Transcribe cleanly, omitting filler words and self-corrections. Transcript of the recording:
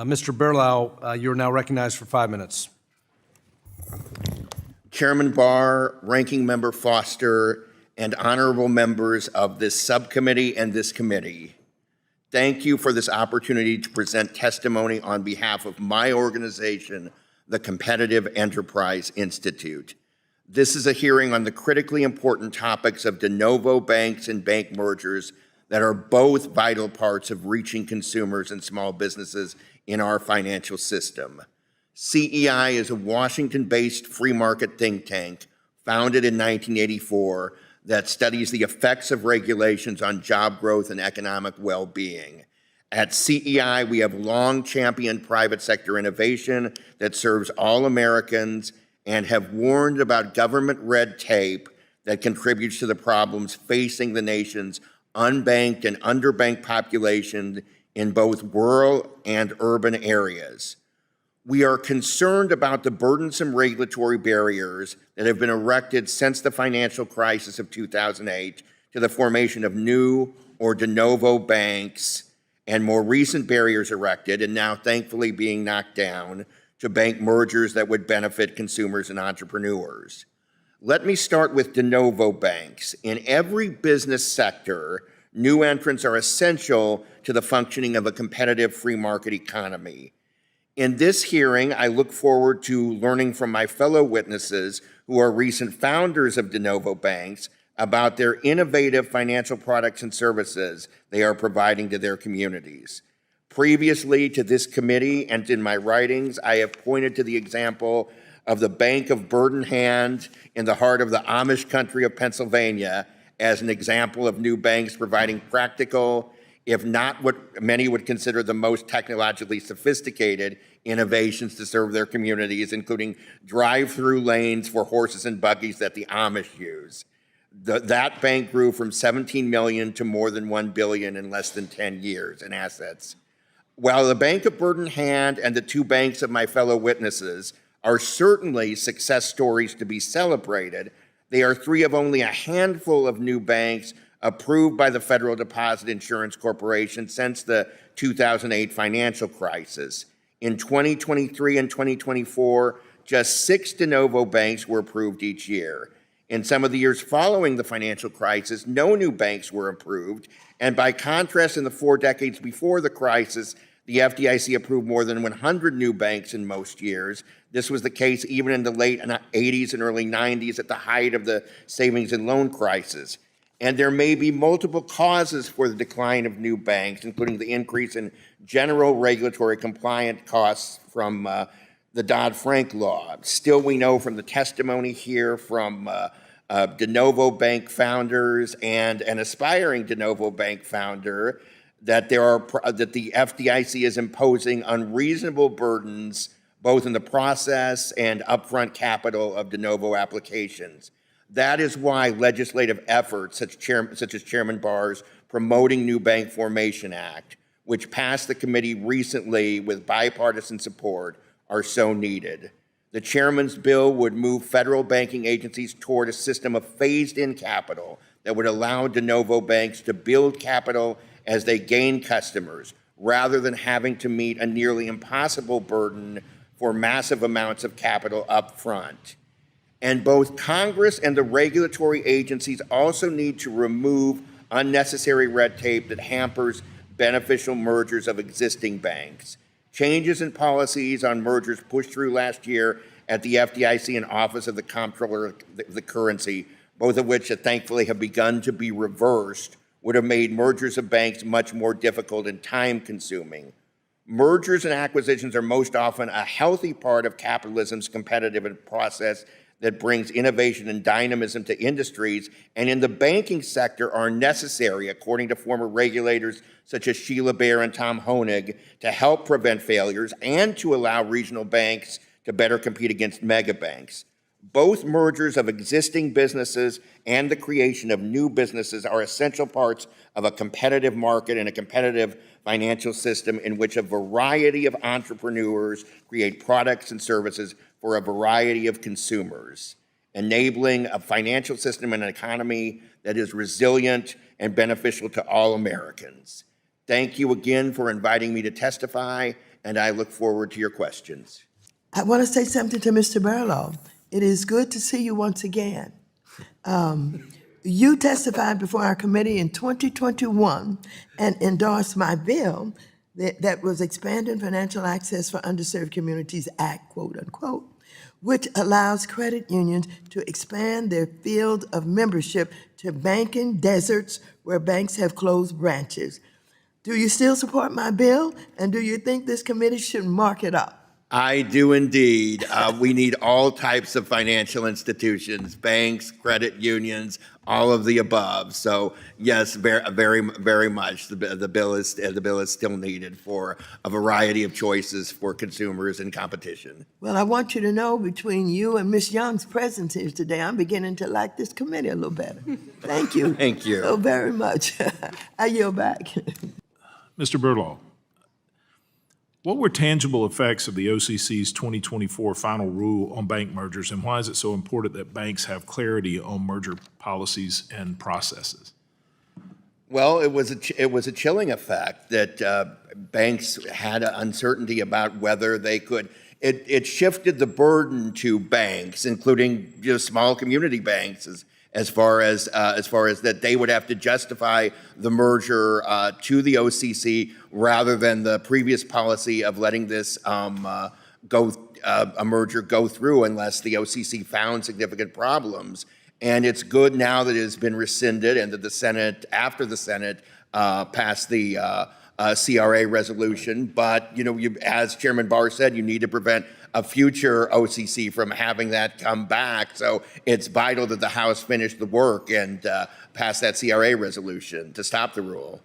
Mr. Berlau, you're now recognized for 5 minutes. Chairman Barr, Ranking Member Foster, and honorable members of this subcommittee and this committee, thank you for this opportunity to present testimony on behalf of my organization, the Competitive Enterprise Institute. This is a hearing on the critically important topics of de novo banks and bank mergers that are both vital parts of reaching consumers and small businesses in our financial system. CEI is a Washington-based free market think tank founded in 1984 that studies the effects of regulations on job growth and economic well-being. At CEI, we have long championed private sector innovation that serves all Americans and have warned about government red tape that contributes to the problems facing the nation's unbanked and underbanked population in both rural and urban areas. We are concerned about the burdensome regulatory barriers that have been erected since the financial crisis of 2008 to the formation of new or de novo banks, and more recent barriers erected and now thankfully being knocked down to bank mergers that would benefit consumers and entrepreneurs. Let me start with de novo banks. In every business sector, new entrants are essential to the functioning of a competitive free market economy. In this hearing, I look forward to learning from my fellow witnesses who are recent founders of de novo banks about their innovative financial products and services they are providing to their communities. Previously to this committee and in my writings, I have pointed to the example of the Bank of Bird in Hand in the heart of the Amish country of Pennsylvania as an example of new banks providing practical, if not what many would consider the most technologically sophisticated innovations to serve their communities, including drive-through lanes for horses and buggies that the Amish use. That bank grew from 17 million to more than 1 billion in less than 10 years in assets. While the Bank of Bird in Hand and the two banks of my fellow witnesses are certainly success stories to be celebrated, they are three of only a handful of new banks approved by the Federal Deposit Insurance Corporation since the 2008 financial crisis. In 2023 and 2024, just 6 de novo banks were approved each year. In some of the years following the financial crisis, no new banks were approved, and by contrast, in the 4 decades before the crisis, the FDIC approved more than 100 new banks in most years. This was the case even in the late 80s and early 90s at the height of the savings and loan crisis. And there may be multiple causes for the decline of new banks, including the increase in general regulatory compliant costs from the Dodd-Frank law. Still, we know from the testimony here from de novo bank founders and an aspiring de novo bank founder that that the FDIC is imposing unreasonable burdens both in the process and upfront capital of de novo applications. That is why legislative efforts such as Chairman Barr's Promoting New Bank Formation Act, which passed the committee recently with bipartisan support, are so needed. The chairman's bill would move federal banking agencies toward a system of phased-in capital that would allow de novo banks to build capital as they gain customers, rather than having to meet a nearly impossible burden for massive amounts of capital up front. And both Congress and the regulatory agencies also need to remove unnecessary red tape that hampers beneficial mergers of existing banks. Changes in policies on mergers pushed through last year at the FDIC and Office of the Comptroller of the Currency, both of which thankfully have begun to be reversed, would have made mergers of banks much more difficult and time-consuming. Mergers and acquisitions are most often a healthy part of capitalism's competitive process that brings innovation and dynamism to industries, and in the banking sector are necessary, according to former regulators such as Sheila Bair and Tom Honig, to help prevent failures and to allow regional banks to better compete against mega banks. Both mergers of existing businesses and the creation of new businesses are essential parts of a competitive market and a competitive financial system in which a variety of entrepreneurs create products and services for a variety of consumers, enabling a financial system and an economy that is resilient and beneficial to all Americans. Thank you again for inviting me to testify, and I look forward to your questions. I want to say something to Mr. Berlau. It is good to see you once again. You testified before our committee in 2021 and endorsed my bill that was Expanding Financial Access for Underserved Communities Act, quote unquote, which allows credit unions to expand their field of membership to banking deserts where banks have closed branches. Do you still support my bill, and do you think this committee should mark it up? I do indeed. We need all types of financial institutions, banks, credit unions, all of the above. So yes, very much. The bill is still needed for a variety of choices for consumers and competition. Well, I want you to know between you and Ms. Young's presence here today, I'm beginning to like this committee a little better. Thank you. Thank you. So very much. I yield back. Mr. Berlau, what were tangible effects of the OCC's 2024 final rule on bank mergers, and why is it so important that banks have clarity on merger policies and processes? Well, it was a chilling effect that banks had an uncertainty about whether they could. It shifted the burden to banks, including just small community banks, as far as that they would have to justify the merger to the OCC rather than the previous policy of letting this a merger go through unless the OCC found significant problems. And it's good now that it has been rescinded and that the Senate, after the Senate passed the CRA resolution. But as Chairman Barr said, you need to prevent a future OCC from having that come back. So it's vital that the House finish the work and pass that CRA resolution to stop the rule.